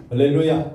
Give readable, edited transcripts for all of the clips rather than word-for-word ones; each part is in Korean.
할렐루야.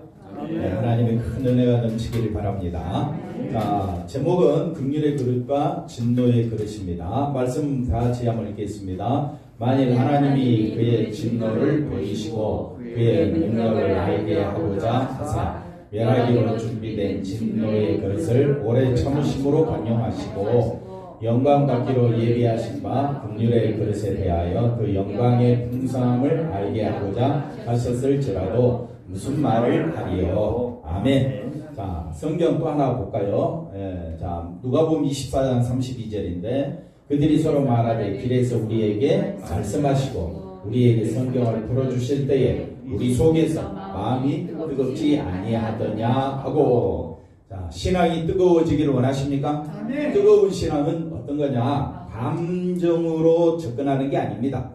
네, 하나님의 큰 은혜가 넘치기를 바랍니다. 자, 제목은 긍휼의 그릇과 진노의 그릇입니다. 말씀 다 같이 한번 읽겠습니다. 만일 하나님이 그의 진노를 보이시고 그의 능력을 알게 하고자 하사 멸하기로 준비된 진노의 그릇을 오래 참으심으로 관용하시고 영광 받기로 예비하신 바 긍휼의 그릇에 대하여 그 영광의 풍성함을 알게 하고자 하셨을지라도 무슨 말을 하리요. 아멘. 자, 성경 또 하나 볼까요? 자, 누가복음 24장 32절인데 그들이 서로 말하되 길에서 우리에게 말씀하시고 우리에게 성경을 풀어주실 때에 우리 속에서 마음이 뜨겁지 아니하더냐 하고. 자, 신앙이 뜨거워지기를 원하십니까? 네. 뜨거운 신앙은 어떤 거냐? 감정으로 접근하는 게 아닙니다.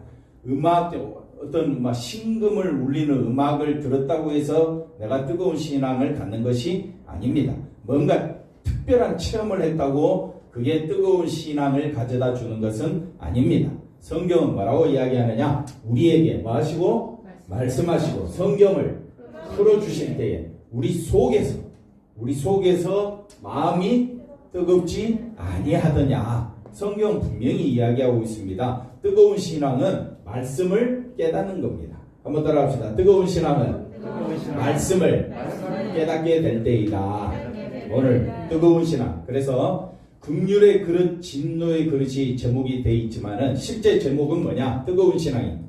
어떤 심금을 울리는 음악을 들었다고 해서 내가 뜨거운 신앙을 갖는 것이 아닙니다. 뭔가 특별한 체험을 했다고 그게 뜨거운 신앙을 가져다 주는 것은 아닙니다. 성경은 뭐라고 이야기하느냐? 우리에게 뭐 하시고? 말씀하시고 성경을 풀어주실 때에 우리 속에서 마음이 뜨겁지 아니하더냐. 성경 분명히 이야기하고 있습니다. 뜨거운 신앙은 말씀을 깨닫는 겁니다. 한번 따라합시다. 뜨거운 신앙은 말씀을 깨닫게 될 때이다. 오늘 뜨거운 신앙. 그래서 긍휼의 그릇, 진노의 그릇이 제목이 되어 있지만은 실제 제목은 뭐냐? 뜨거운 신앙입니다.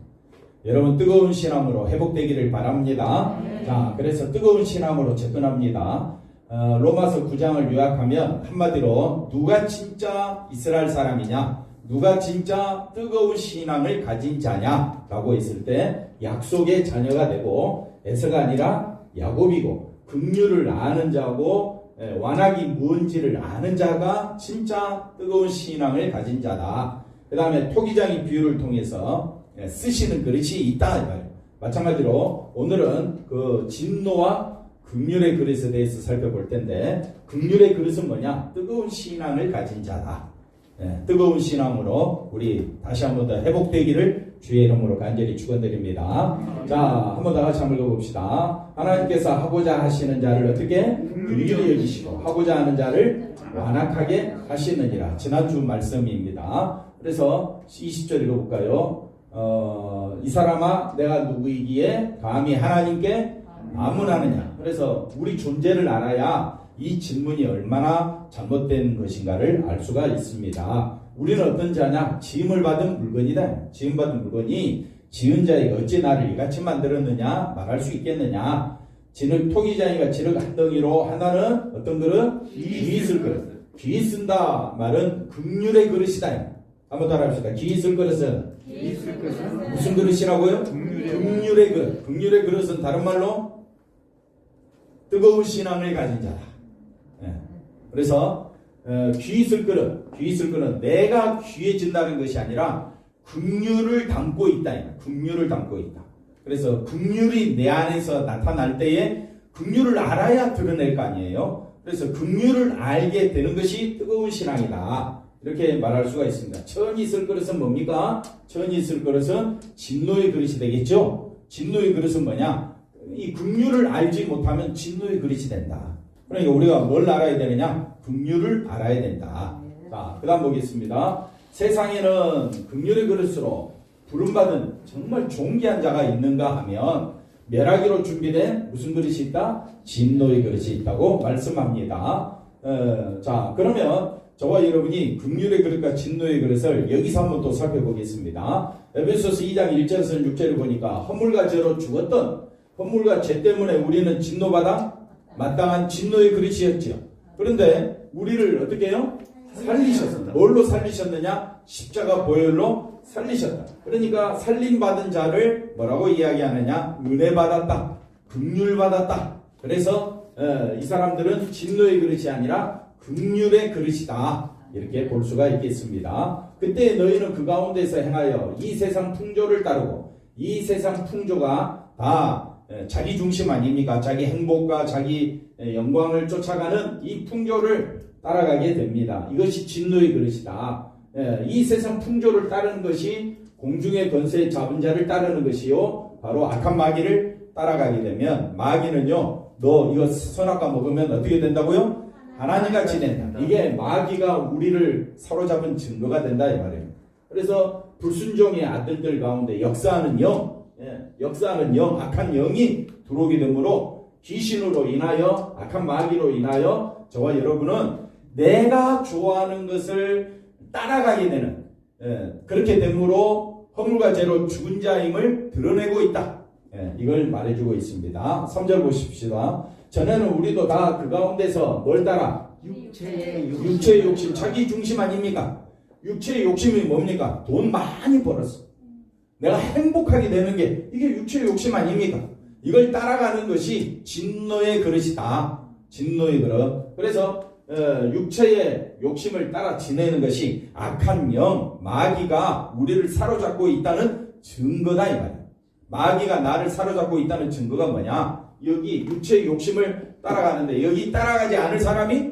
여러분 뜨거운 신앙으로 회복되기를 바랍니다. 자, 그래서 뜨거운 신앙으로 접근합니다. 로마서 9장을 요약하면 한마디로 누가 진짜 이스라엘 사람이냐, 누가 진짜 뜨거운 신앙을 가진 자냐 라고 했을 때 약속의 자녀가 되고 에서가 아니라 야곱이고 긍휼을 아는 자고 완악이 뭔지를 아는 자가 진짜 뜨거운 신앙을 가진 자다. 그 다음에 토기장의 비유를 통해서 쓰시는 그릇이 있다. 마찬가지로 오늘은 그 진노와 긍휼의 그릇에 대해서 살펴볼 텐데 긍휼의 그릇은 뭐냐? 뜨거운 신앙을 가진 자다. 뜨거운 신앙으로 우리 다시 한번 더 회복되기를 주의 이름으로 간절히 축원드립니다. 자, 한번 다 같이 한번 읽어봅시다. 하나님께서 하고자 하시는 자를 어떻게? 긍휼히 여기시고 하고자 하는 자를 완악하게 하시느니라. 지난주 말씀입니다. 그래서 20절 읽어볼까요? 이 사람아 내가 누구이기에 감히 하나님께 아문하느냐. 그래서 우리 존재를 알아야 이 질문이 얼마나 잘못된 것인가를 알 수가 있습니다. 우리는 어떤 자냐? 지음을 받은 물건이다. 지음받은 물건이 지은 자에게 어찌 나를 이같이 만들었느냐 말할 수 있겠느냐. 토기장이가 지륵 한 덩이로 하나는 어떤 그릇? 귀 있을 그릇. 귀 쓴다 말은 긍휼의 그릇이다. 한번 따라합시다. 귀 있을 그릇은 무슨 그릇이라고요? 긍휼의 그릇. 긍휼의 그릇은 다른 말로 뜨거운 신앙을 가진 자다. 그래서 귀 있을 그릇은 내가 귀해진다는 것이 아니라 긍휼을 담고 있다. 긍휼을 담고 있다. 그래서 긍휼이 내 안에서 나타날 때에 긍휼을 알아야 드러낼 거 아니에요. 그래서 긍휼을 알게 되는 것이 뜨거운 신앙이다. 이렇게 말할 수가 있습니다. 천이 있을 그릇은 뭡니까? 천이 있을 그릇은 진노의 그릇이 되겠죠? 진노의 그릇은 뭐냐? 이 긍휼을 알지 못하면 진노의 그릇이 된다. 그러니까 우리가 뭘 알아야 되느냐? 긍휼을 알아야 된다. 자, 그 다음 보겠습니다. 세상에는 긍휼의 그릇으로 부름받은 정말 존귀한 자가 있는가 하면 멸하기로 준비된 무슨 그릇이 있다? 진노의 그릇이 있다고 말씀합니다. 자, 그러면 저와 여러분이 긍휼의 그릇과 진노의 그릇을 여기서 한번 또 살펴보겠습니다. 에베소서 2장 1절에서 6절을 보니까 허물과 죄로 죽었던 허물과 죄 때문에 우리는 진노받아 마땅한 진노의 그릇이었죠. 그런데 우리를 어떻게 해요? 살리셨습니다. 뭘로 살리셨느냐? 십자가 보혈로 살리셨다. 그러니까 살림받은 자를 뭐라고 이야기하느냐? 은혜 받았다. 긍휼 받았다. 그래서 이 사람들은 진노의 그릇이 아니라 긍휼의 그릇이다. 이렇게 볼 수가 있겠습니다. 그때 너희는 그 가운데서 행하여 이 세상 풍조를 따르고 이 세상 풍조가 다 자기 중심 아닙니까? 자기 행복과 자기 영광을 쫓아가는 이 풍조를 따라가게 됩니다. 이것이 진노의 그릇이다. 이 세상 풍조를 따르는 것이 공중의 권세 잡은 자를 따르는 것이요 바로 악한 마귀를 따라가게 되면 마귀는요, 너 이거 선악과 먹으면 어떻게 된다고요? 하나님같이 된다. 이게 마귀가 우리를 사로잡은 증거가 된다 이 말이에요. 그래서 불순종의 아들들 가운데 역사하는 영, 역사하는 영, 악한 영이 들어오게 되므로 귀신으로 인하여, 악한 마귀로 인하여 저와 여러분은 내가 좋아하는 것을 따라가게 되는, 그렇게 되므로 허물과 죄로 죽은 자임을 드러내고 있다. 이걸 말해주고 있습니다. 3절 보십시다. 전에는 우리도 다 그 가운데서 뭘 따라? 육체의 욕심, 자기 중심 아닙니까? 육체의 욕심이 뭡니까? 돈 많이 벌었어. 내가 행복하게 되는 게 이게 육체의 욕심 아닙니까? 이걸 따라가는 것이 진노의 그릇이다. 진노의 그릇. 그래서 육체의 욕심을 따라 지내는 것이 악한 영, 마귀가 우리를 사로잡고 있다는 증거다 이 말이야. 마귀가 나를 사로잡고 있다는 증거가 뭐냐? 여기 육체의 욕심을 따라가는데 여기 따라가지 않을 사람이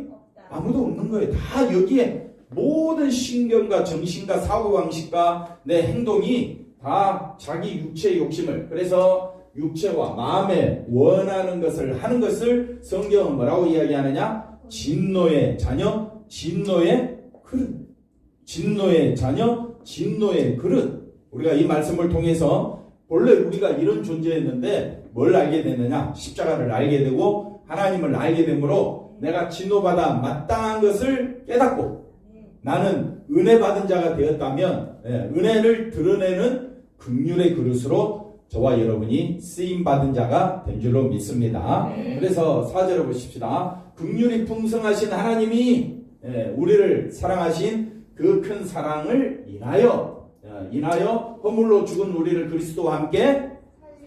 아무도 없는 거예요. 다 여기에 모든 신경과 정신과 사고방식과 내 행동이 다 자기 육체의 욕심을, 그래서 육체와 마음에 원하는 것을 하는 것을 성경은 뭐라고 이야기하느냐? 진노의 자녀, 진노의 그릇. 진노의 자녀, 진노의 그릇. 우리가 이 말씀을 통해서 원래 우리가 이런 존재였는데 뭘 알게 되느냐? 십자가를 알게 되고 하나님을 알게 되므로 내가 진노받아 마땅한 것을 깨닫고 나는 은혜 받은 자가 되었다면 은혜를 드러내는 긍휼의 그릇으로 저와 여러분이 쓰임받은 자가 된 줄로 믿습니다. 그래서 4절을 보십시다. 긍휼이 풍성하신 하나님이 우리를 사랑하신 그 큰 사랑을 인하여 허물로 죽은 우리를 그리스도와 함께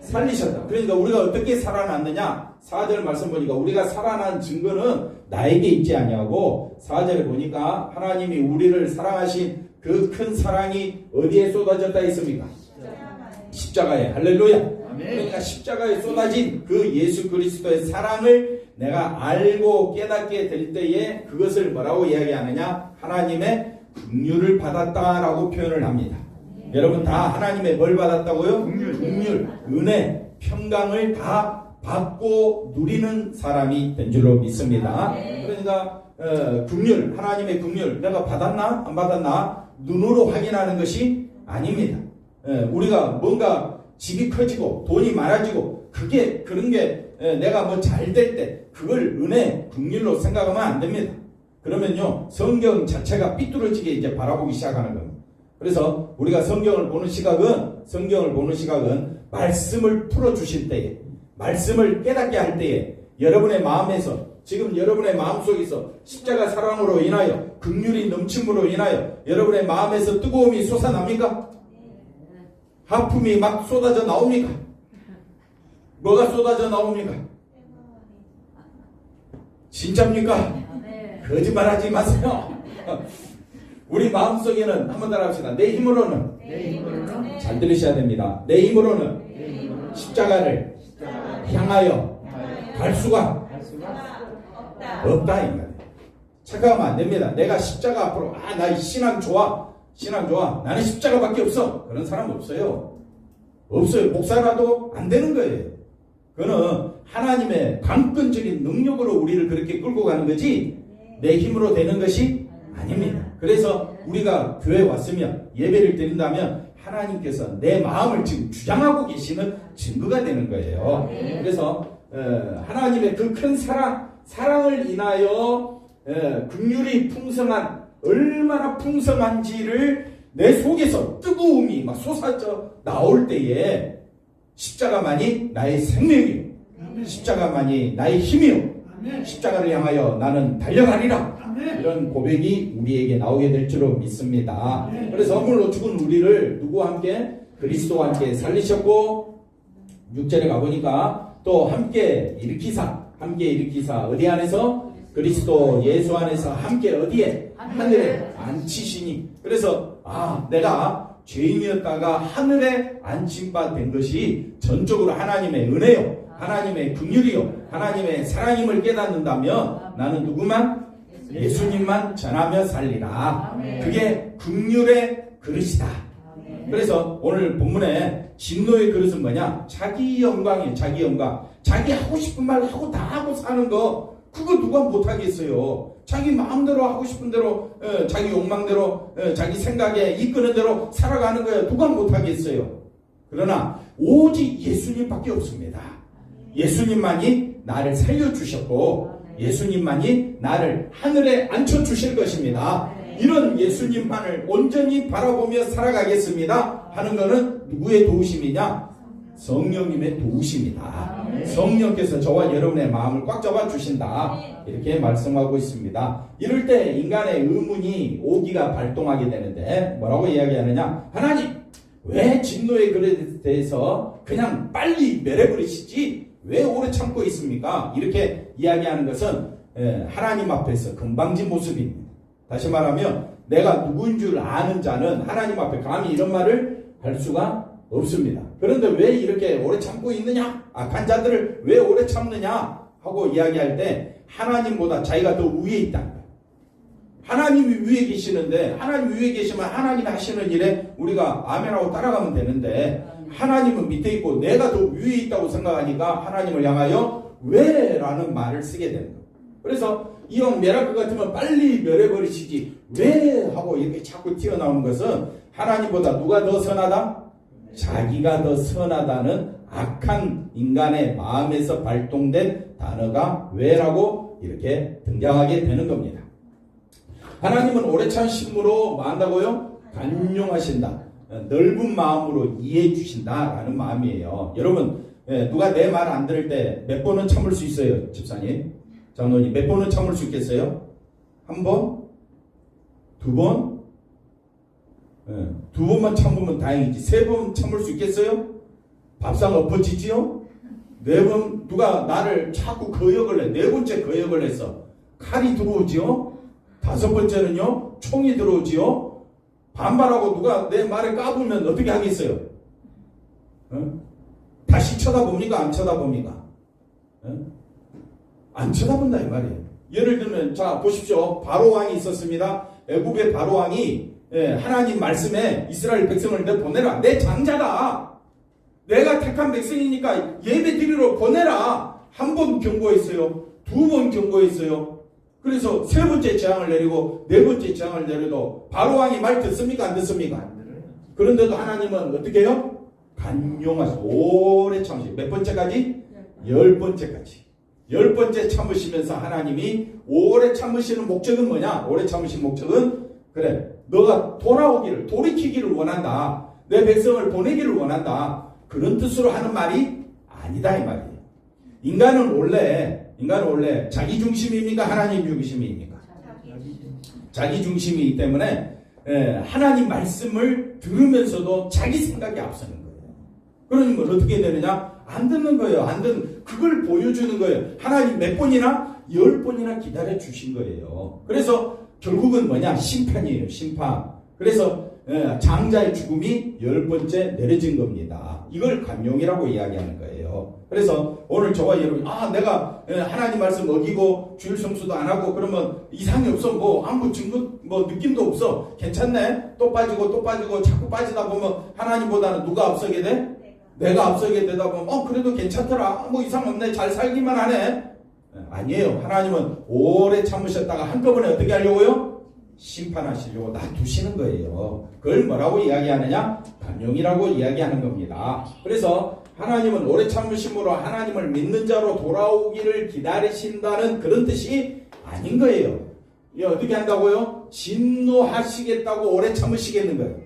살리셨다. 그러니까 우리가 어떻게 살아났느냐? 4절 말씀 보니까 우리가 살아난 증거는 나에게 있지 아니하고 4절에 보니까 하나님이 우리를 사랑하신 그 큰 사랑이 어디에 쏟아졌다 했습니까? 십자가에. 할렐루야. 그러니까 십자가에 쏟아진 그 예수 그리스도의 사랑을 내가 알고 깨닫게 될 때에 그것을 뭐라고 이야기하느냐? 하나님의 긍휼을 받았다라고 표현을 합니다. 여러분 다 하나님의 뭘 받았다고요? 긍휼, 은혜, 평강을 다 받고 누리는 사람이 된 줄로 믿습니다. 그러니까 긍휼, 하나님의 긍휼 내가 받았나 안 받았나 눈으로 확인하는 것이 아닙니다. 우리가 뭔가 집이 커지고 돈이 많아지고 그런 게 내가 뭐 잘 될 때 그걸 은혜, 긍휼로 생각하면 안 됩니다. 그러면요 성경 자체가 삐뚤어지게 이제 바라보기 시작하는 겁니다. 그래서 우리가 성경을 보는 시각은 말씀을 풀어주실 때에, 말씀을 깨닫게 할 때에 여러분의 마음에서, 지금 여러분의 마음속에서 십자가 사랑으로 인하여 긍휼이 넘침으로 인하여 여러분의 마음에서 뜨거움이 솟아납니까? 하품이 막 쏟아져 나옵니까? 뭐가 쏟아져 나옵니까? 진짜입니까? 거짓말하지 마세요. 우리 마음속에는 한번 따라합시다. 내 힘으로는 잘 들으셔야 됩니다. 내 힘으로는 십자가를 향하여 갈 수가 없다 이 말이에요. 착각하면 안 됩니다. 내가 십자가 앞으로 나 신앙 좋아 나는 십자가밖에 없어 그런 사람 없어요. 목사라도 안 되는 거예요. 그거는 하나님의 강권적인 능력으로 우리를 그렇게 끌고 가는 거지 내 힘으로 되는 것이 아닙니다. 그래서 우리가 교회에 왔으면 예배를 드린다면 하나님께서 내 마음을 지금 주장하고 계시는 증거가 되는 거예요. 그래서 하나님의 그 큰 사랑을 인하여 긍휼이 풍성한, 얼마나 풍성한지를 내 속에서 뜨거움이 막 솟아져 나올 때에 십자가만이 나의 생명이요, 십자가만이 나의 힘이요, 십자가를 향하여 나는 달려가리라, 이런 고백이 우리에게 나오게 될 줄로 믿습니다. 그래서 허물로 죽은 우리를 누구와 함께? 그리스도와 함께 살리셨고 6절에 가보니까 또 함께 일으키사 어디 안에서? 그리스도 예수 안에서 함께 어디에? 하늘에 앉히시니. 그래서 내가 죄인이었다가 하늘에 앉힌바 된 것이 전적으로 하나님의 은혜요, 하나님의 긍휼이요, 하나님의 사랑임을 깨닫는다면 나는 누구만? 예수님만 전하며 살리라. 그게 긍휼의 그릇이다. 그래서 오늘 본문에 진노의 그릇은 뭐냐? 자기 영광이에요. 자기 영광. 자기 하고 싶은 말 하고 다 하고 사는 거, 그거 누가 못하겠어요. 자기 마음대로 하고 싶은 대로, 자기 욕망대로, 자기 생각에 이끄는 대로 살아가는 거예요. 누가 못하겠어요. 그러나 오직 예수님밖에 없습니다. 예수님만이 나를 살려주셨고 예수님만이 나를 하늘에 앉혀주실 것입니다. 이런 예수님만을 온전히 바라보며 살아가겠습니다 하는 것은 누구의 도우심이냐? 성령님의 도우심이다. 성령께서 저와 여러분의 마음을 꽉 잡아 주신다, 이렇게 말씀하고 있습니다. 이럴 때 인간의 의문이 오기가 발동하게 되는데 뭐라고 이야기하느냐? 하나님, 왜 진노의 그릇에 대해서 그냥 빨리 멸해버리시지 왜 오래 참고 있습니까? 이렇게 이야기하는 것은 하나님 앞에서 건방진 모습입니다. 다시 말하면 내가 누구인 줄 아는 자는 하나님 앞에 감히 이런 말을 할 수가 없습니다. 그런데 왜 이렇게 오래 참고 있느냐? 악한 자들을 왜 오래 참느냐? 하고 이야기할 때 하나님보다 자기가 더 위에 있다는 거예요. 하나님이 위에 계시는데, 하나님 위에 계시면 하나님이 하시는 일에 우리가 아멘하고 따라가면 되는데, 하나님은 밑에 있고 내가 더 위에 있다고 생각하니까 하나님을 향하여 왜? 라는 말을 쓰게 되는 거예요. 그래서 이왕 멸할 것 같으면 빨리 멸해버리시지 왜? 하고 이렇게 자꾸 튀어나오는 것은 하나님보다 누가 더 선하다? 자기가 더 선하다는 악한 인간의 마음에서 발동된 단어가 왜라고 이렇게 등장하게 되는 겁니다. 하나님은 오래 참으심으로 뭐 한다고요? 간용하신다. 넓은 마음으로 이해해 주신다라는 마음이에요. 여러분, 누가 내 말 안 들을 때 몇 번은 참을 수 있어요? 집사님, 장로님, 몇 번은 참을 수 있겠어요? 한 번? 두 번? 두 번만 참으면 다행이지. 세 번 참을 수 있겠어요? 밥상 엎어지지요? 네 번, 누가 나를 자꾸 거역을 해. 네 번째 거역을 했어. 칼이 들어오지요? 다섯 번째는요? 총이 들어오지요? 반발하고 누가 내 말에 까불면 어떻게 하겠어요? 다시 쳐다봅니까? 안 쳐다봅니까? 안 쳐다본다 이 말이에요. 예를 들면 자 보십시오. 바로왕이 있었습니다. 애굽의 바로왕이 하나님 말씀에 이스라엘 백성을 내 보내라. 내 장자다. 내가 택한 백성이니까 예배 드리러 보내라. 한 번 경고했어요. 두 번 경고했어요. 그래서 세 번째 재앙을 내리고 네 번째 재앙을 내려도 바로왕이 말 듣습니까? 안 듣습니까? 그런데도 하나님은 어떻게 해요? 간용하시고 오래 참으시고 몇 번째까지? 10번째까지. 10번째 참으시면서 하나님이 오래 참으시는 목적은 뭐냐? 오래 참으신 목적은 그래, 너가 돌아오기를, 돌이키기를 원한다. 내 백성을 보내기를 원한다. 그런 뜻으로 하는 말이 아니다 이 말이에요. 인간은 원래 자기 중심입니까? 하나님 중심입니까? 자기 중심이기 때문에 하나님 말씀을 들으면서도 자기 생각이 앞서는 거예요. 그러면 어떻게 되느냐? 안 듣는 거예요. 그걸 보여주는 거예요. 하나님 몇 번이나? 10번이나 기다려 주신 거예요. 그래서 결국은 뭐냐? 심판이에요. 심판. 그래서 장자의 죽음이 10번째 내려진 겁니다. 이걸 간용이라고 이야기하는 거예요. 그래서 오늘 저와 여러분, 내가 하나님 말씀 어기고 주일 성수도 안 하고 그러면 이상이 없어. 뭐 아무 증거, 뭐 느낌도 없어. 괜찮네. 또 빠지고 자꾸 빠지다 보면 하나님보다는 누가 앞서게 돼? 내가 앞서게 되다 보면 그래도 괜찮더라. 뭐 이상 없네. 잘 살기만 하네. 아니에요. 하나님은 오래 참으셨다가 한꺼번에 어떻게 하려고요? 심판하시려고 놔두시는 거예요. 그걸 뭐라고 이야기하느냐? 간용이라고 이야기하는 겁니다. 그래서 하나님은 오래 참으심으로 하나님을 믿는 자로 돌아오기를 기다리신다는 그런 뜻이 아닌 거예요. 어떻게 한다고요? 진노하시겠다고 오래 참으시겠는 거예요.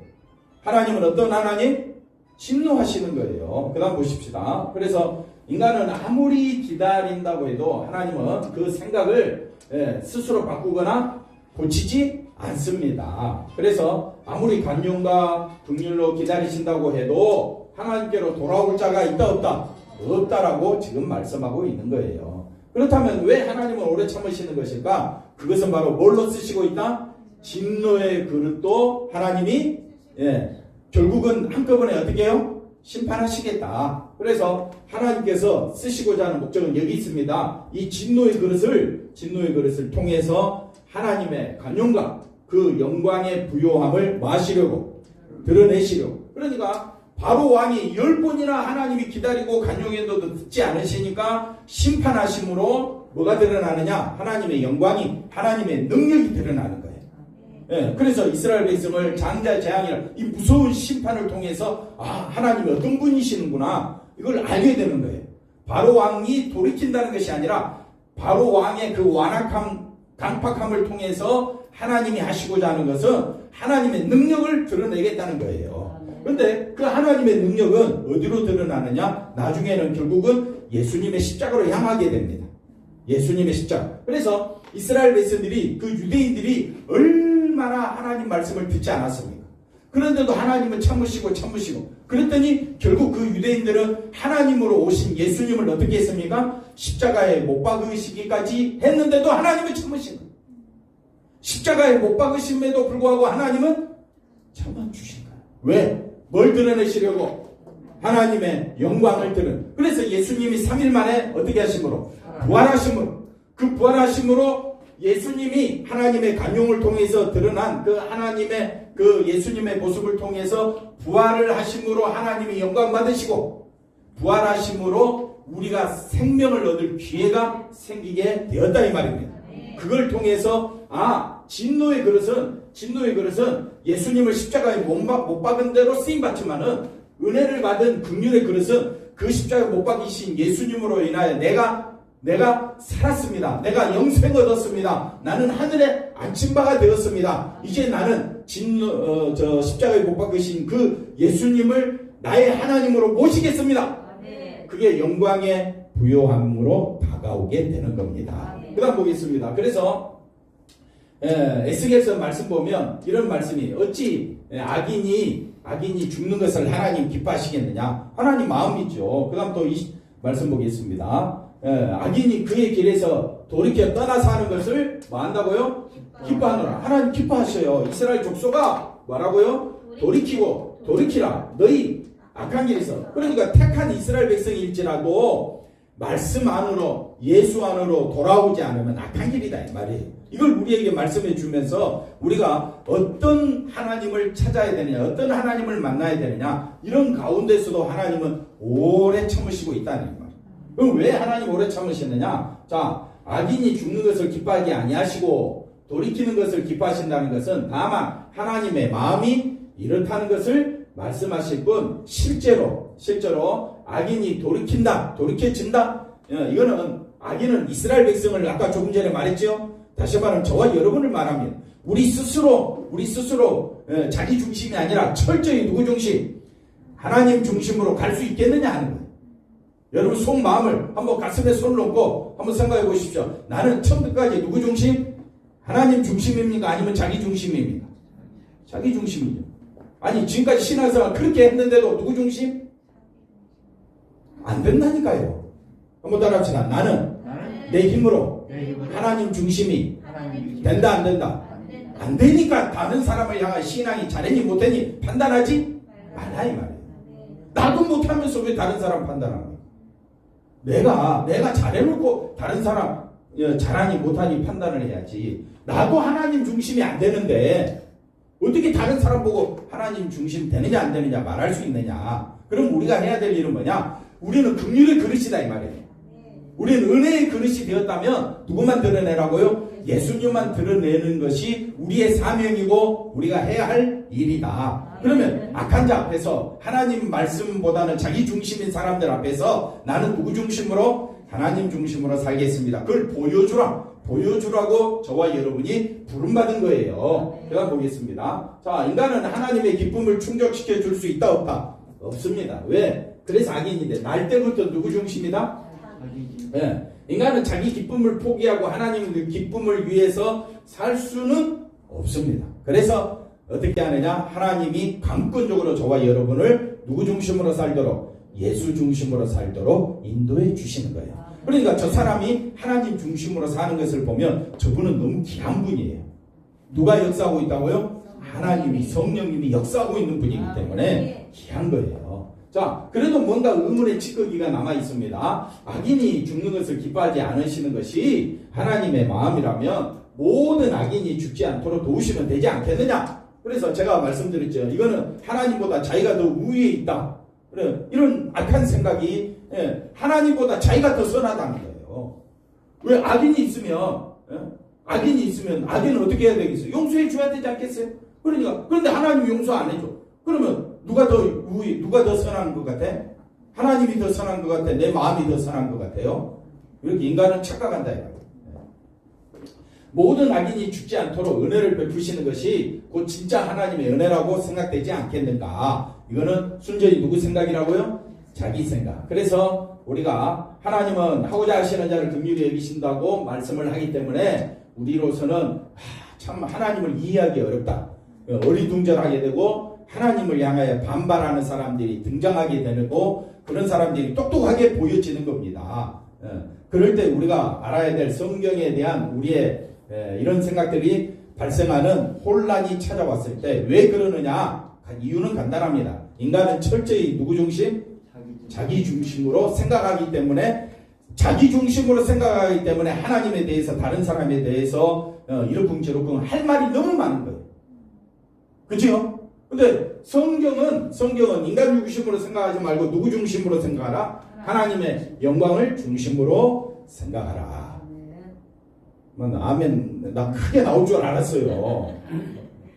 하나님은 어떤 하나님? 진노하시는 거예요. 그 다음 보십시다. 그래서 인간은 아무리 기다린다고 해도 하나님은 그 생각을 스스로 바꾸거나 고치지 않습니다. 그래서 아무리 간용과 긍휼로 기다리신다고 해도 하나님께로 돌아올 자가 있다 없다? 없다라고 지금 말씀하고 있는 거예요. 그렇다면 왜 하나님은 오래 참으시는 것일까? 그것은 바로 뭘로 쓰시고 있다? 진노의 그릇도 하나님이 결국은 한꺼번에 어떻게 해요? 심판하시겠다. 그래서 하나님께서 쓰시고자 하는 목적은 여기 있습니다. 이 진노의 그릇을 통해서 하나님의 간용과 그 영광의 부요함을 마시려고, 드러내시려고, 그러니까 바로 왕이 10번이나 하나님이 기다리고 간용해도 듣지 않으시니까 심판하심으로 뭐가 드러나느냐? 하나님의 영광이, 하나님의 능력이 드러나는 거예요. 예, 그래서 이스라엘 백성을 장자 재앙이라 이 무서운 심판을 통해서 하나님이 어떤 분이시는구나 이걸 알게 되는 거예요. 바로 왕이 돌이킨다는 것이 아니라 바로 왕의 그 완악함, 강팍함을 통해서 하나님이 하시고자 하는 것은 하나님의 능력을 드러내겠다는 거예요. 그런데 그 하나님의 능력은 어디로 드러나느냐? 나중에는 결국은 예수님의 십자가로 향하게 됩니다. 예수님의 십자가. 그래서 이스라엘 백성들이, 그 유대인들이 얼마나 하나님 말씀을 듣지 않았습니까? 그런데도 하나님은 참으시고 그랬더니 결국 그 유대인들은 하나님으로 오신 예수님을 어떻게 했습니까? 십자가에 못 박으시기까지 했는데도 하나님은 참으신 거예요. 십자가에 못 박으심에도 불구하고 하나님은 참아주신 거예요. 왜? 뭘 드러내시려고? 하나님의 영광을 드러내. 그래서 예수님이 3일 만에 어떻게 하심으로? 부활하심으로. 그 부활하심으로 예수님이 하나님의 간용을 통해서 드러난 그 하나님의 그 예수님의 모습을 통해서 부활을 하심으로 하나님이 영광 받으시고 부활하심으로 우리가 생명을 얻을 기회가 생기게 되었다 이 말입니다. 그걸 통해서 진노의 그릇은 예수님을 십자가에 못 박은 대로 쓰임 받지만은 은혜를 받은 긍휼의 그릇은 그 십자가에 못 박이신 예수님으로 인하여 내가 살았습니다. 내가 영생 얻었습니다. 나는 하늘에 앉힌 바가 되었습니다. 이제 나는 십자가에 못 박으신 그 예수님을 나의 하나님으로 모시겠습니다. 그게 영광의 부요함으로 다가오게 되는 겁니다. 그 다음 보겠습니다. 그래서 에스겔서 말씀 보면 이런 말씀이 어찌 악인이 죽는 것을 하나님 기뻐하시겠느냐? 하나님 마음이죠. 그 다음 또 이 말씀 보겠습니다. 악인이 그의 길에서 돌이켜 떠나서 하는 것을 뭐 한다고요? 기뻐하노라. 하나님 기뻐하셔요. 이스라엘 족속아 뭐라고요? 돌이키라. 너희 악한 길에서. 그러니까 택한 이스라엘 백성일지라도 말씀 안으로 예수 안으로 돌아오지 않으면 악한 길이다 이 말이에요. 이걸 우리에게 말씀해 주면서 우리가 어떤 하나님을 찾아야 되느냐, 어떤 하나님을 만나야 되느냐, 이런 가운데서도 하나님은 오래 참으시고 있다는 말이에요. 그럼 왜 하나님 오래 참으시느냐? 자, 악인이 죽는 것을 기뻐하지 아니하시고 돌이키는 것을 기뻐하신다는 것은 다만 하나님의 마음이 이렇다는 것을 말씀하실 뿐 실제로 악인이 돌이켜진다. 이거는 악인은 이스라엘 백성을 아까 조금 전에 말했죠. 다시 말하면 저와 여러분을 말하면 우리 스스로 자기 중심이 아니라 철저히 누구 중심? 하나님 중심으로 갈 수 있겠느냐 하는 거예요. 여러분 속마음을 한번 가슴에 손을 얹고 한번 생각해 보십시오. 나는 처음부터까지 누구 중심? 하나님 중심입니까? 아니면 자기 중심입니까? 자기 중심이죠. 아니 지금까지 신앙생활 그렇게 했는데도 누구 중심? 안 된다니까요. 한번 따라합시다. 나는 내 힘으로 하나님 중심이 된다 안 된다? 안 되니까 다른 사람을 향한 신앙이 잘했니 못했니 판단하지 말라 이 말이에요. 나도 못하면서 왜 다른 사람 판단하는 거야? 내가 잘해놓고 다른 사람 잘하니 못하니 판단을 해야지. 나도 하나님 중심이 안 되는데 어떻게 다른 사람 보고 하나님 중심 되느냐 안 되느냐 말할 수 있느냐. 그럼 우리가 해야 될 일은 뭐냐? 우리는 긍휼의 그릇이다 이 말이에요. 우리는 은혜의 그릇이 되었다면 누구만 드러내라고요? 예수님만 드러내는 것이 우리의 사명이고 우리가 해야 할 일이다. 그러면 악한 자 앞에서 하나님 말씀보다는 자기 중심인 사람들 앞에서 나는 누구 중심으로? 하나님 중심으로 살겠습니다. 그걸 보여주라고 저와 여러분이 부름받은 거예요. 제가 보겠습니다. 자, 인간은 하나님의 기쁨을 충족시켜 줄 수 있다 없다? 없습니다. 왜? 그래서 악인인데 날 때부터 누구 중심이다? 네. 인간은 자기 기쁨을 포기하고 하나님의 기쁨을 위해서 살 수는 없습니다. 그래서 어떻게 하느냐? 하나님이 강권적으로 저와 여러분을 누구 중심으로 살도록? 예수 중심으로 살도록 인도해 주시는 거예요. 그러니까 저 사람이 하나님 중심으로 사는 것을 보면 저분은 너무 귀한 분이에요. 누가 역사하고 있다고요? 하나님이 성령님이 역사하고 있는 분이기 때문에 귀한 거예요. 자, 그래도 뭔가 의문의 찌꺼기가 남아 있습니다. 악인이 죽는 것을 기뻐하지 않으시는 것이 하나님의 마음이라면 모든 악인이 죽지 않도록 도우시면 되지 않겠느냐? 그래서 제가 말씀드렸죠. 이거는 하나님보다 자기가 더 우위에 있다. 그래, 이런 악한 생각이 하나님보다 자기가 더 선하다는 거예요. 왜 악인이 있으면 악인은 어떻게 해야 되겠어요? 용서해 줘야 되지 않겠어요? 그러니까 그런데 하나님 용서 안 해줘. 그러면 누가 더 선한 것 같아? 하나님이 더 선한 것 같아? 내 마음이 더 선한 것 같아요? 이렇게 인간은 착각한다 이거예요. 모든 악인이 죽지 않도록 은혜를 베푸시는 것이 곧 진짜 하나님의 은혜라고 생각되지 않겠는가? 이거는 순전히 누구 생각이라고요? 자기 생각. 그래서 우리가 하나님은 하고자 하시는 자를 긍휼히 여기신다고 말씀을 하기 때문에 우리로서는 참 하나님을 이해하기 어렵다. 어리둥절하게 되고 하나님을 향하여 반발하는 사람들이 등장하게 되고 그런 사람들이 똑똑하게 보여지는 겁니다. 그럴 때 우리가 알아야 될 성경에 대한 우리의 이런 생각들이 발생하는 혼란이 찾아왔을 때 왜 그러느냐? 이유는 간단합니다. 인간은 철저히 누구 중심? 자기 중심으로 생각하기 때문에 하나님에 대해서 다른 사람에 대해서 이러쿵저러쿵 할 말이 너무 많은 거예요. 그렇죠? 근데 성경은 인간 중심으로 생각하지 말고 누구 중심으로 생각하라? 하나님의 영광을 중심으로 생각하라. 아멘. 나 크게 나올 줄 알았어요.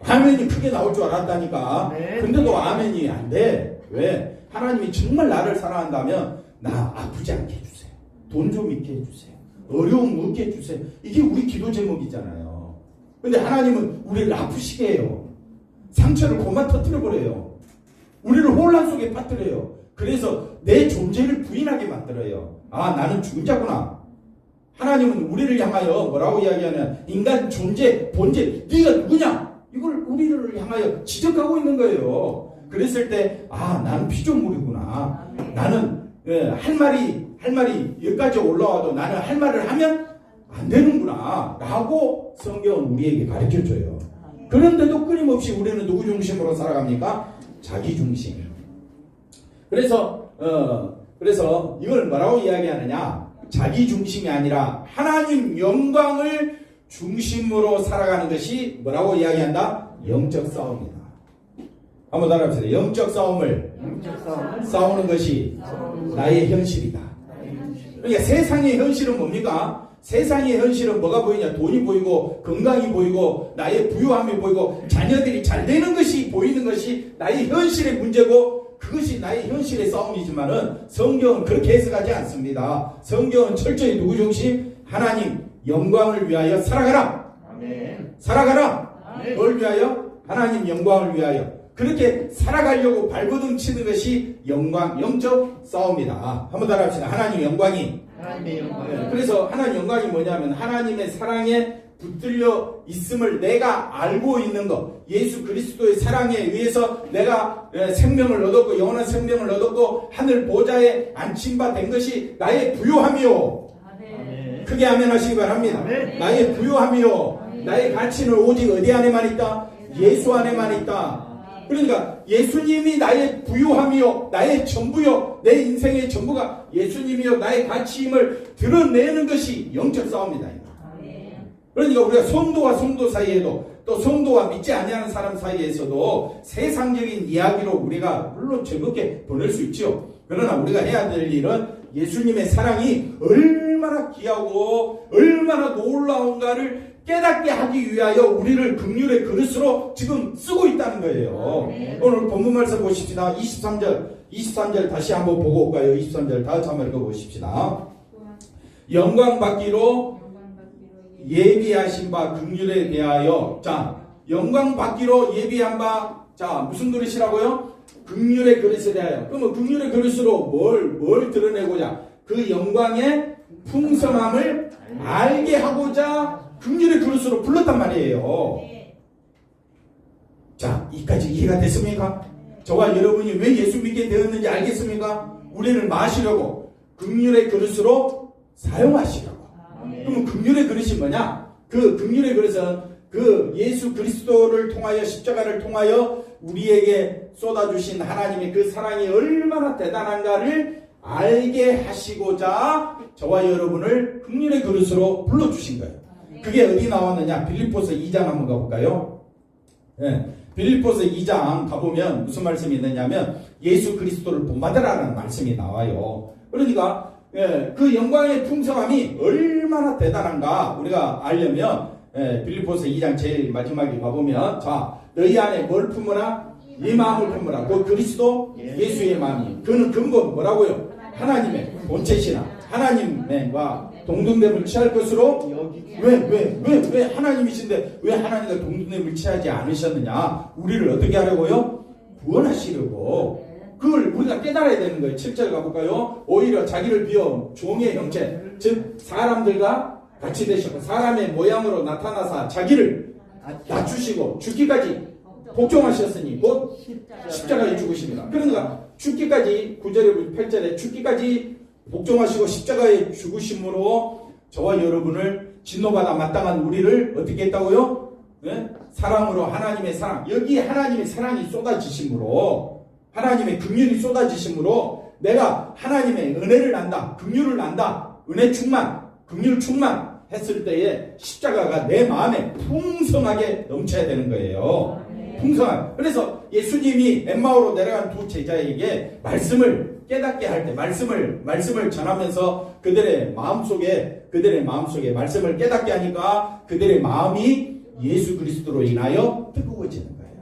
아멘이 크게 나올 줄 알았다니까. 근데도 아멘이 안 돼. 왜? 하나님이 정말 나를 사랑한다면 나 아프지 않게 해주세요. 돈 좀 있게 해주세요. 어려움 없게 해주세요. 이게 우리 기도 제목이잖아요. 근데 하나님은 우리를 아프시게 해요. 상처를 그만 터뜨려버려요. 우리를 혼란 속에 빠뜨려요. 그래서 내 존재를 부인하게 만들어요. 아, 나는 죽은 자구나. 하나님은 우리를 향하여 뭐라고 이야기하냐? 인간 존재, 본질, 네가 누구냐? 이걸 우리를 향하여 지적하고 있는 거예요. 그랬을 때, 아, 나는 피조물이구나. 나는 할 말이 여기까지 올라와도 나는 할 말을 하면 안 되는구나. 라고 성경은 우리에게 가르쳐줘요. 그런데도 끊임없이 우리는 누구 중심으로 살아갑니까? 자기 중심. 그래서 이걸 뭐라고 이야기하느냐? 자기 중심이 아니라 하나님 영광을 중심으로 살아가는 것이 뭐라고 이야기한다? 영적 싸움이다. 한번 따라합시다. 영적 싸움을 싸우는 것이 나의 현실이다. 그러니까 세상의 현실은 뭡니까? 세상의 현실은 뭐가 보이냐? 돈이 보이고 건강이 보이고 나의 부유함이 보이고 자녀들이 잘 되는 것이 보이는 것이 나의 현실의 문제고 그것이 나의 현실의 싸움이지만은 성경은 그렇게 해석하지 않습니다. 성경은 철저히 누구 중심? 하나님 영광을 위하여 살아가라. 아멘. 살아가라. 아멘. 뭘 위하여? 하나님 영광을 위하여. 그렇게 살아가려고 발버둥 치는 것이 영적 싸움이다. 한번 따라합시다. 하나님 영광이. 그래서 하나님 영광이 뭐냐면 하나님의 사랑에 붙들려 있음을 내가 알고 있는 것. 예수 그리스도의 사랑에 의해서 내가 생명을 얻었고 영원한 생명을 얻었고 하늘 보좌에 안침바 된 것이 나의 부요함이요. 아멘. 크게 아멘 하시기 바랍니다. 아멘. 나의 부요함이요. 아멘. 나의 가치는 오직 어디 안에만 있다? 예수 안에만 있다. 그러니까 예수님이 나의 부요함이요, 나의 전부요, 내 인생의 전부가 예수님이요, 나의 가치임을 드러내는 것이 영적 싸움이다. 그러니까 우리가 성도와 성도 사이에도 또 성도와 믿지 아니하는 사람 사이에서도 세상적인 이야기로 우리가 물론 즐겁게 보낼 수 있죠. 그러나 우리가 해야 될 일은 예수님의 사랑이 얼마나 귀하고 얼마나 놀라운가를 깨닫게 하기 위하여 우리를 긍휼의 그릇으로 지금 쓰고 있다는 거예요. 오늘 본문 말씀 보십시다. 23절 다시 한번 보고 올까요? 23절 다시 한번 읽어보십시다. 영광 받기로 예비하신 바 긍휼에 대하여. 자, 영광 받기로 예비한 바, 자, 무슨 그릇이라고요? 긍휼의 그릇에 대하여. 그러면 긍휼의 그릇으로 뭘 드러내고자? 그 영광의 풍성함을 알게 하고자 긍휼의 그릇으로 불렀단 말이에요. 자, 이까지 이해가 됐습니까? 저와 여러분이 왜 예수 믿게 되었는지 알겠습니까? 우리를 마시려고 긍휼의 그릇으로 사용하시려고. 그러면 긍휼의 그릇이 뭐냐? 그 긍휼의 그릇은 그 예수 그리스도를 통하여 십자가를 통하여 우리에게 쏟아주신 하나님의 그 사랑이 얼마나 대단한가를 알게 하시고자 저와 여러분을 긍휼의 그릇으로 불러주신 거예요. 그게 어디 나왔느냐? 빌립보서 2장 한번 가볼까요? 네. 빌립보서 2장 가보면 무슨 말씀이 있느냐면 예수 그리스도를 본받으라는 말씀이 나와요. 그러니까 그 영광의 풍성함이 얼마나 대단한가 우리가 알려면 빌립보서 2장 제일 마지막에 가보면 자 너희 안에 뭘 품으라? 이 마음을 품으라. 그 그리스도 예수의 마음이 그는 근본 뭐라고요? 하나님의 본체시나 하나님과 동등됨을 취할 것으로 왜 하나님이신데 왜 하나님과 동등됨을 취하지 않으셨느냐? 우리를 어떻게 하려고요? 구원하시려고. 그걸 우리가 깨달아야 되는 거예요. 7절 가볼까요? 오히려 자기를 비워 종의 형체 즉 사람들과 같이 되셨고 사람의 모양으로 나타나사 자기를 낮추시고 죽기까지 복종하셨으니 곧 십자가에 죽으십니다. 그러니까 죽기까지 9절에 8절에 죽기까지 복종하시고 십자가에 죽으심으로 저와 여러분을 진노받아 마땅한 우리를 어떻게 했다고요? 네? 사랑으로 하나님의 사랑 여기 하나님의 사랑이 쏟아지심으로 하나님의 긍휼이 쏟아지심으로 내가 하나님의 은혜를 안다 긍휼을 안다 은혜 충만 긍휼 충만 했을 때에 십자가가 내 마음에 풍성하게 넘쳐야 되는 거예요. 풍성한. 그래서 예수님이 엠마오로 내려간 두 제자에게 말씀을 깨닫게 할 때 말씀을 전하면서 그들의 마음속에 말씀을 깨닫게 하니까 그들의 마음이 예수 그리스도로 인하여 뜨거워지는 거예요.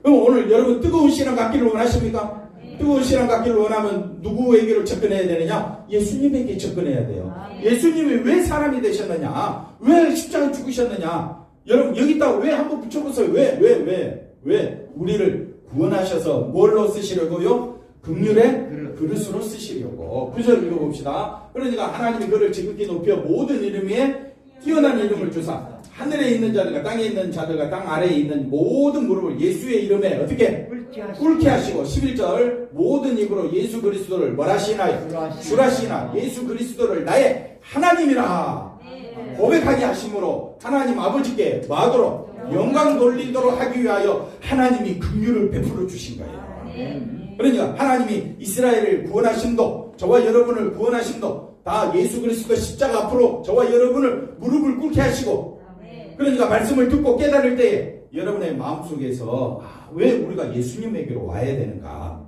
그럼 오늘 여러분 뜨거운 신앙 갖기를 원하십니까? 뜨거운 신앙 갖기를 원하면 누구에게로 접근해야 되느냐? 예수님에게 접근해야 돼요. 예수님이 왜 사람이 되셨느냐? 왜 십자가에 죽으셨느냐? 여러분 여기 있다가 왜 한번 붙여보세요. 왜 우리를 구원하셔서 뭘로 쓰시려고요? 긍휼의 그릇으로 쓰시려고. 9절 읽어봅시다. 그러니까 하나님이 그를 지극히 높여 모든 이름 위에 뛰어난 이름을 주사 하늘에 있는 자들과 땅에 있는 자들과 땅 아래에 있는 모든 무릎을 예수의 이름에 어떻게 꿇게 하시고 11절 모든 입으로 예수 그리스도를 뭐라시나요? 주라시나 예수 그리스도를 나의 하나님이라 고백하게 하심으로 하나님 아버지께 뭐하도록 영광 돌리도록 하기 위하여 하나님이 긍휼을 베풀어 주신 거예요. 그러니까 하나님이 이스라엘을 구원하심도 저와 여러분을 구원하심도 다 예수 그리스도 십자가 앞으로 저와 여러분을 무릎을 꿇게 하시고 그러니까 말씀을 듣고 깨달을 때에 여러분의 마음속에서 왜 우리가 예수님에게로 와야 되는가?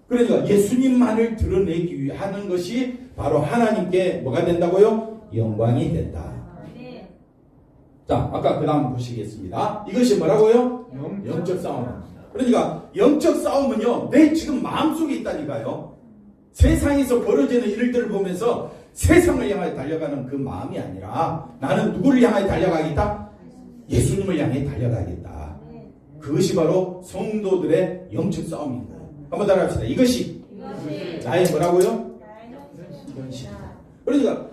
그러니까 예수님만을 드러내기 위해 하는 것이 바로 하나님께 뭐가 된다고요? 영광이 된다. 자, 아까 그 다음 보시겠습니다. 이것이 뭐라고요? 영적 싸움. 그러니까 영적 싸움은요, 내 지금 마음속에 있다니까요. 세상에서 벌어지는 일들을 보면서 세상을 향해 달려가는 그 마음이 아니라 나는 누구를 향해 달려가겠다? 예수님을 향해 달려가겠다. 그것이 바로 성도들의 영적 싸움인 거예요. 한번 따라합시다. 이것이 나의 뭐라고요? 현실. 그러니까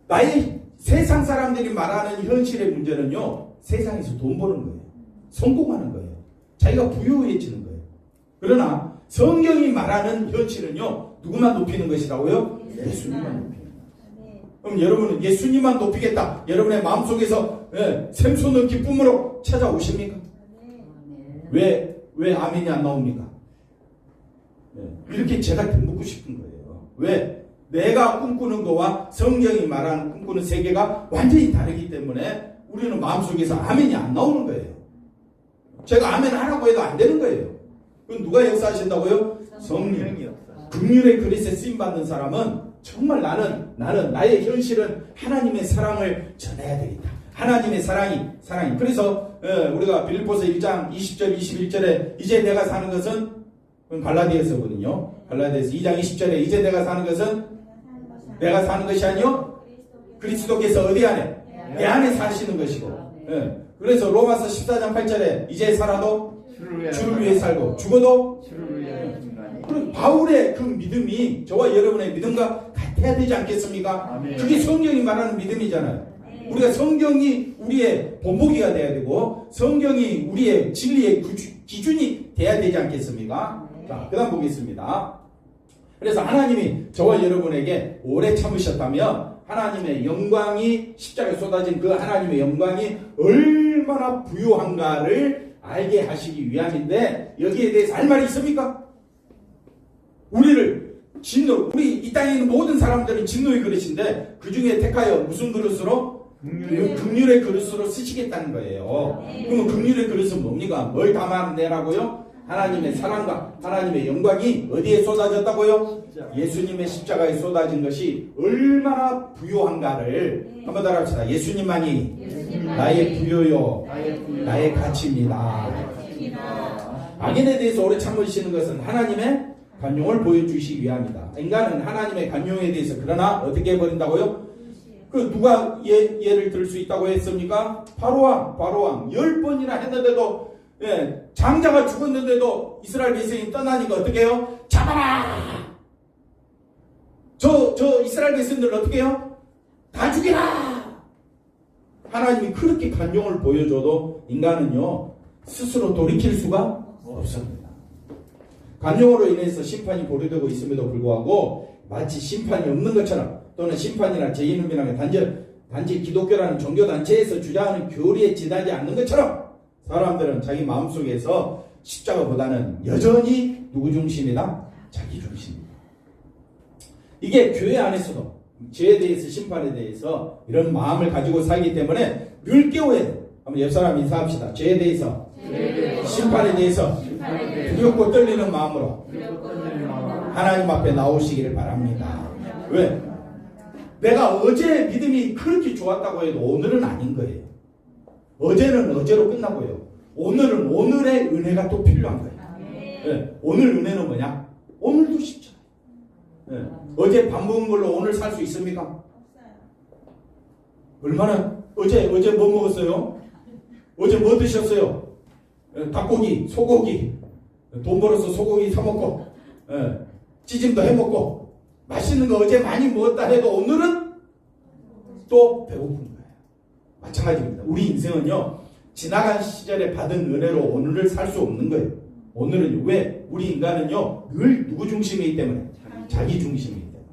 나의 세상 사람들이 말하는 현실의 문제는요, 세상에서 돈 버는 거예요. 성공하는 거예요. 자기가 부유해지는 거예요. 그러나 성경이 말하는 현실은요, 누구만 높이는 것이라고요? 예수님만 높이는 거예요. 그럼 여러분은 예수님만 높이겠다. 여러분의 마음속에서 샘솟는 기쁨으로 찾아오십니까? 왜 아멘이 안 나옵니까? 이렇게 제가 묻고 싶은 거예요. 왜? 내가 꿈꾸는 거와 성경이 말하는 꿈꾸는 세계가 완전히 다르기 때문에 우리는 마음속에서 아멘이 안 나오는 거예요. 제가 아멘 하라고 해도 안 되는 거예요. 그건 누가 역사하신다고요? 성령. 긍휼의 그릇에 쓰임받는 사람은 정말 나는 나의 현실은 하나님의 사랑을 전해야 되겠다. 하나님의 사랑이. 그래서 우리가 빌립보서 1장 20절 21절에 이제 내가 사는 것은 갈라디아서거든요. 갈라디아서 2장 20절에 이제 내가 사는 것은 내가 사는 것이 아니요 그리스도께서 어디 안에? 내 안에 사시는 것이고. 그래서 로마서 14장 8절에 이제 살아도 주를 위해 살고 죽어도 주를 위해. 그럼 바울의 그 믿음이 저와 여러분의 믿음과 같아야 되지 않겠습니까? 아멘. 그게 성경이 말하는 믿음이잖아요. 우리가 성경이 우리의 본보기가 돼야 되고 성경이 우리의 진리의 기준이 돼야 되지 않겠습니까? 자, 그 다음 보겠습니다. 그래서 하나님이 저와 여러분에게 오래 참으셨다면 하나님의 영광이 십자가에 쏟아진 그 하나님의 영광이 얼마나 부유한가를 알게 하시기 위함인데 여기에 대해서 할 말이 있습니까? 우리 이 땅에 있는 모든 사람들은 진노의 그릇인데 그 중에 택하여 무슨 그릇으로? 긍휼의 그릇으로 쓰시겠다는 거예요. 그러면 긍휼의 그릇은 뭡니까? 뭘 담아내라고요? 하나님의 사랑과 하나님의 영광이 어디에 쏟아졌다고요? 예수님의 십자가에 쏟아진 것이 얼마나 부요한가를 한번 따라합시다. 예수님만이 나의 부요요, 나의 가치입니다. 악인에 대해서 오래 참으시는 것은 하나님의 관용을 보여주시기 위함이다. 인간은 하나님의 관용에 대해서 그러나 어떻게 해버린다고요? 그 누가 예를 들 수 있다고 했습니까? 바로왕 10번이나 했는데도, 장자가 죽었는데도 이스라엘 백성이 떠나니까 어떻게 해요? 잡아라! 저 이스라엘 백성들 어떻게 해요? 다 죽이라! 하나님이 그렇게 관용을 보여줘도 인간은요, 스스로 돌이킬 수가 없습니다. 관용으로 인해서 심판이 보류되고 있음에도 불구하고 마치 심판이 없는 것처럼 또는 심판이나 죄인음이라는 단지 기독교라는 종교단체에서 주장하는 교리에 지나지 않는 것처럼 사람들은 자기 마음속에서 십자가보다는 여전히 누구 중심이다? 자기 중심이다. 이게 교회 안에서도 죄에 대해서 심판에 대해서 이런 마음을 가지고 살기 때문에 늘 깨워야 돼요. 한번 옆 사람 인사합시다. 죄에 대해서 심판에 대해서 두렵고 떨리는 마음으로 하나님 앞에 나오시기를 바랍니다. 왜? 내가 어제 믿음이 그렇게 좋았다고 해도 오늘은 아닌 거예요. 어제는 어제로 끝나고요. 오늘은 오늘의 은혜가 또 필요한 거예요. 네. 오늘 은혜는 뭐냐? 오늘도 쉽죠. 네. 어제 밥 먹은 걸로 오늘 살 수 있습니까? 얼마나 어제 뭐 먹었어요? 어제 뭐 드셨어요? 닭고기, 소고기, 돈 벌어서 소고기 사 먹고, 찌짐도 해 먹고, 맛있는 거 어제 많이 먹었다 해도 오늘은 또 배고픈 거예요. 마찬가지입니다. 우리 인생은요, 지나간 시절에 받은 은혜로 오늘을 살 수 없는 거예요. 오늘은 왜? 우리 인간은요, 늘 누구 중심이기 때문에? 자기 중심이기 때문에.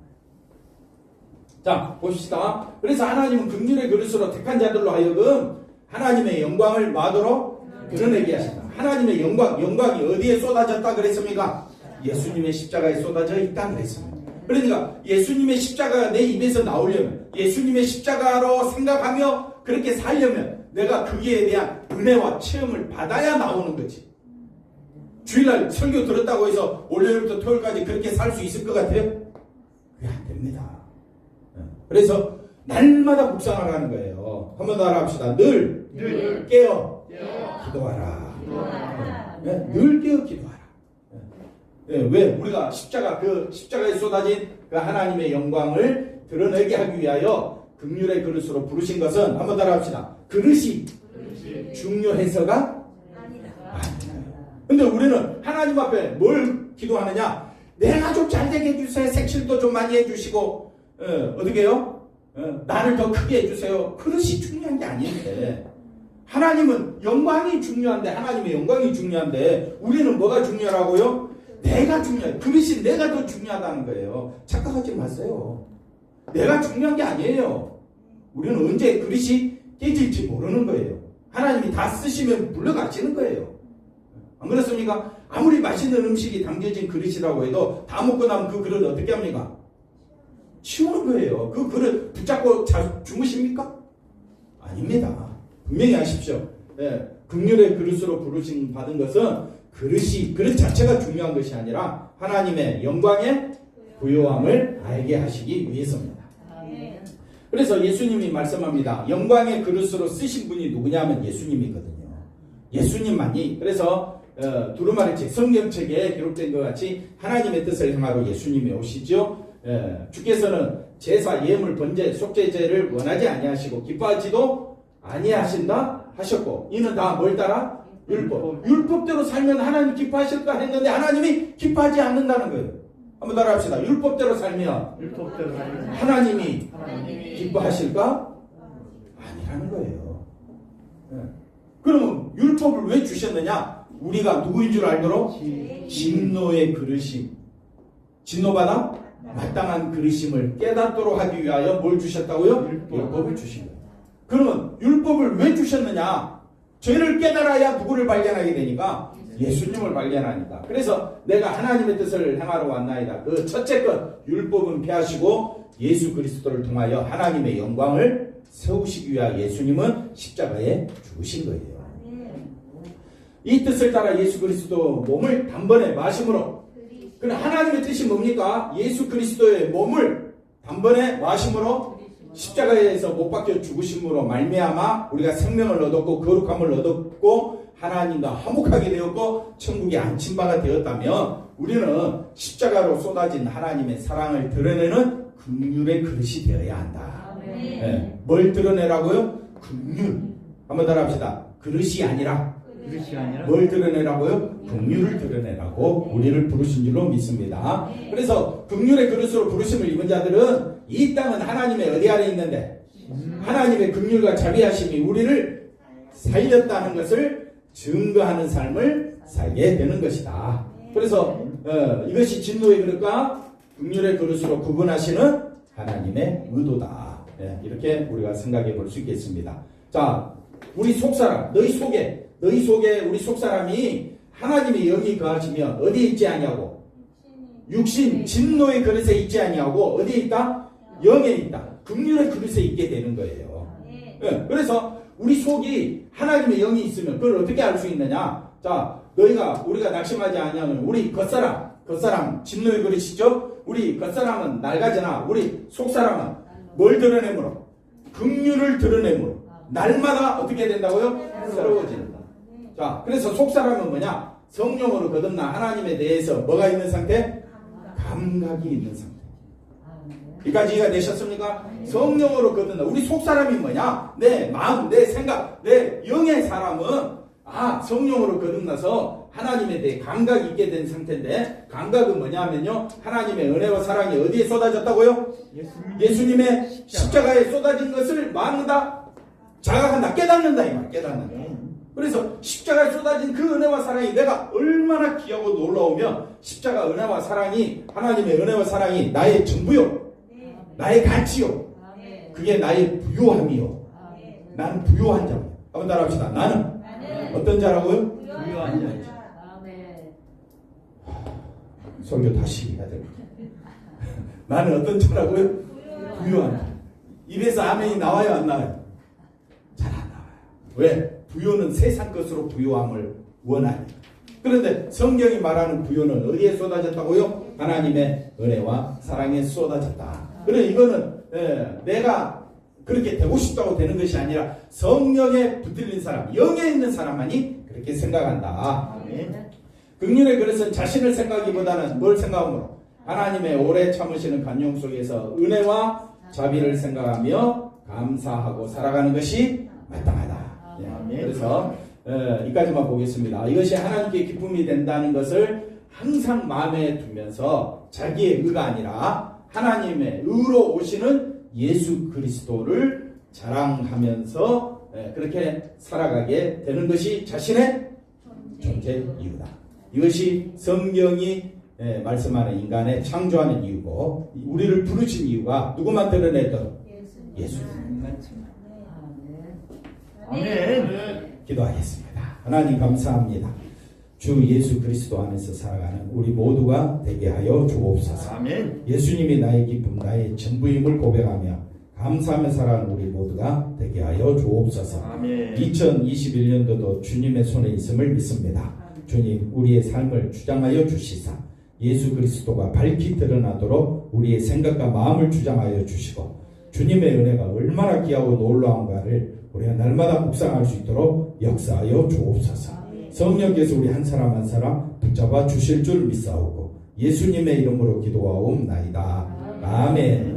자, 봅시다. 그래서 하나님은 긍휼의 그릇으로 택한 자들로 하여금 하나님의 영광을 마도록 드러내게 하신다. 하나님의 영광이 어디에 쏟아졌다 그랬습니까? 예수님의 십자가에 쏟아져 있다 그랬습니다. 그러니까 예수님의 십자가가 내 입에서 나오려면, 예수님의 십자가로 생각하며 그렇게 살려면 내가 거기에 대한 은혜와 체험을 받아야 나오는 거지. 주일날 설교 들었다고 해서 월요일부터 토요일까지 그렇게 살 수 있을 것 같아요? 그게 안 됩니다. 그래서 날마다 묵상을 하는 거예요. 한번 더 합시다. 늘 깨어 기도하라. 늘 깨어 기도하라. 왜? 우리가 십자가에 쏟아진 그 하나님의 영광을 드러내게 하기 위하여 긍휼의 그릇으로 부르신 것은 한번 따라합시다. 그릇이 중요해서가 아니라. 근데 우리는 하나님 앞에 뭘 기도하느냐? 내가 좀 잘되게 해주세요. 색칠도 좀 많이 해주시고, 어떻게 해요? 나를 더 크게 해주세요. 그릇이 중요한 게 아닌데, 하나님은 영광이 중요한데, 하나님의 영광이 중요한데, 우리는 뭐가 중요하고요? 내가 중요해. 그릇이 내가 더 중요하다는 거예요. 착각하지 마세요. 내가 중요한 게 아니에요. 우리는 언제 그릇이 깨질지 모르는 거예요. 하나님이 다 쓰시면 물러가시는 거예요. 안 그렇습니까? 아무리 맛있는 음식이 담겨진 그릇이라고 해도 다 먹고 나면 그 그릇 어떻게 합니까? 치우는 거예요. 그 그릇 붙잡고 주무십니까? 아닙니다. 분명히 아십시오. 긍휼의 그릇으로 부르심 받은 것은 그릇 자체가 중요한 것이 아니라 하나님의 영광의 부요함을 알게 하시기 위해서입니다. 그래서 예수님이 말씀합니다. 영광의 그릇으로 쓰신 분이 누구냐면 예수님이거든요. 예수님만이. 그래서 두루마리 책, 성경책에 기록된 것 같이 하나님의 뜻을 행하러 예수님이 오시죠. 주께서는 제사, 예물, 번제, 속죄제를 원하지 아니하시고 기뻐하지도 아니하신다 하셨고, 이는 다 뭘 따라? 율법대로 살면 하나님 기뻐하실까 했는데 하나님이 기뻐하지 않는다는 거예요. 한번 따라합시다. 율법대로 살면 하나님이 기뻐하실까? 아니라는 거예요. 그러면 율법을 왜 주셨느냐? 우리가 누구인 줄 알도록 진노의 그릇임, 진노받아 마땅한 그릇임을 깨닫도록 하기 위하여 뭘 주셨다고요? 율법을 주신 거예요. 그러면 율법을 왜 주셨느냐? 죄를 깨달아야 누구를 발견하게 되니까 예수님을 발견하니까. 그래서 내가 하나님의 뜻을 행하러 왔나이다. 그 첫째 것, 율법은 폐하시고 예수 그리스도를 통하여 하나님의 영광을 세우시기 위하여 예수님은 십자가에 죽으신 거예요. 이 뜻을 따라 예수 그리스도 몸을 단번에 마심으로, 그럼 하나님의 뜻이 뭡니까? 예수 그리스도의 몸을 단번에 마심으로 십자가에서 못 박혀 죽으심으로 말미암아 우리가 생명을 얻었고 거룩함을 얻었고 하나님과 화목하게 되었고 천국에 앉힌 바가 되었다면 우리는 십자가로 쏟아진 하나님의 사랑을 드러내는 긍휼의 그릇이 되어야 한다. 네. 뭘 드러내라고요? 긍휼. 한번 따라합시다. 그릇이 아니라 뭘 드러내라고요? 긍휼을 드러내라고 우리를 부르신 줄로 믿습니다. 그래서 긍휼의 그릇으로 부르심을 입은 자들은 이 땅은 하나님의 어디 아래 있는데 하나님의 긍휼과 자비하심이 우리를 살렸다는 것을 증거하는 삶을 살게 되는 것이다. 그래서 이것이 진노의 그릇과 긍휼의 그릇으로 구분하시는 하나님의 의도다. 이렇게 우리가 생각해 볼 수 있겠습니다. 자, 우리 속사람, 너희 속에 우리 속사람이 하나님의 영이 거하시면 어디에 있지 아니하고 육신 진노의 그릇에 있지 아니하고 어디에 있다? 영에 있다. 긍휼의 그릇에 있게 되는 거예요. 그래서 우리 속이 하나님의 영이 있으면 그걸 어떻게 알 수 있느냐? 자, 우리가 낙심하지 아니하면 우리 겉사람 진노의 그릇이죠. 우리 겉사람은 낡아지나 우리 속사람은 뭘 드러내므로? 긍휼을 드러내므로 날마다 어떻게 된다고요? 새로워진다. 자, 그래서 속사람은 뭐냐? 성령으로 거듭나 하나님에 대해서 뭐가 있는 상태? 감각이 있는 상태. 여기까지 이해가 되셨습니까? 성령으로 거듭나. 우리 속사람이 뭐냐? 내 마음, 내 생각, 내 영의 사람은 성령으로 거듭나서 하나님에 대해 감각이 있게 된 상태인데 감각은 뭐냐면요. 하나님의 은혜와 사랑이 어디에 쏟아졌다고요? 예수님의 십자가에 쏟아진 것을 마는다, 자각한다, 깨닫는다 이 말. 깨닫는다. 그래서 십자가에 쏟아진 그 은혜와 사랑이 내가 얼마나 귀하고 놀라우며 십자가 은혜와 사랑이 하나님의 은혜와 사랑이 나의 전부요, 나의 가치요, 그게 나의 부요함이요. 나는 부요한 자. 한번 따라합시다. 나는 어떤 자라고요? 부요한 자. 설교 다시 해야 될 것 같아요. 나는 어떤 자라고요? 부요한 자. 입에서 아멘이 나와요, 안 나와요? 잘 안 나와요. 왜? 부요는 세상 것으로 부요함을 원하니. 그런데 성경이 말하는 부요는 어디에 쏟아졌다고요? 하나님의 은혜와 사랑에 쏟아졌다. 그래, 이거는 내가 그렇게 되고 싶다고 되는 것이 아니라 성령에 붙들린 사람, 영에 있는 사람만이 그렇게 생각한다. 긍휼의 그릇은 자신을 생각하기보다는 뭘 생각하므로? 하나님의 오래 참으시는 간용 속에서 은혜와 자비를 생각하며 감사하고 살아가는 것이 마땅하다. 그래서 이까지만 보겠습니다. 이것이 하나님께 기쁨이 된다는 것을 항상 마음에 두면서 자기의 의가 아니라 하나님의 의로 오시는 예수 그리스도를 자랑하면서 그렇게 살아가게 되는 것이 자신의 존재 이유다. 이것이 성경이 말씀하는 인간의 창조하는 이유고 우리를 부르신 이유가 누구만 드러내도록 예수님. 아멘. 기도하겠습니다. 하나님 감사합니다. 주 예수 그리스도 안에서 살아가는 우리 모두가 되게 하여 주옵소서. 아멘. 예수님이 나의 기쁨, 나의 전부임을 고백하며 감사하며 살아가는 우리 모두가 되게 하여 주옵소서. 아멘. 2021년도도 주님의 손에 있음을 믿습니다. 주님, 우리의 삶을 주장하여 주시사 예수 그리스도가 밝히 드러나도록 우리의 생각과 마음을 주장하여 주시고 주님의 은혜가 얼마나 귀하고 놀라운가를 우리가 날마다 묵상할 수 있도록 역사하여 주옵소서. 성령께서 우리 한 사람 한 사람 붙잡아 주실 줄 믿사오고 예수님의 이름으로 기도하옵나이다. 아멘.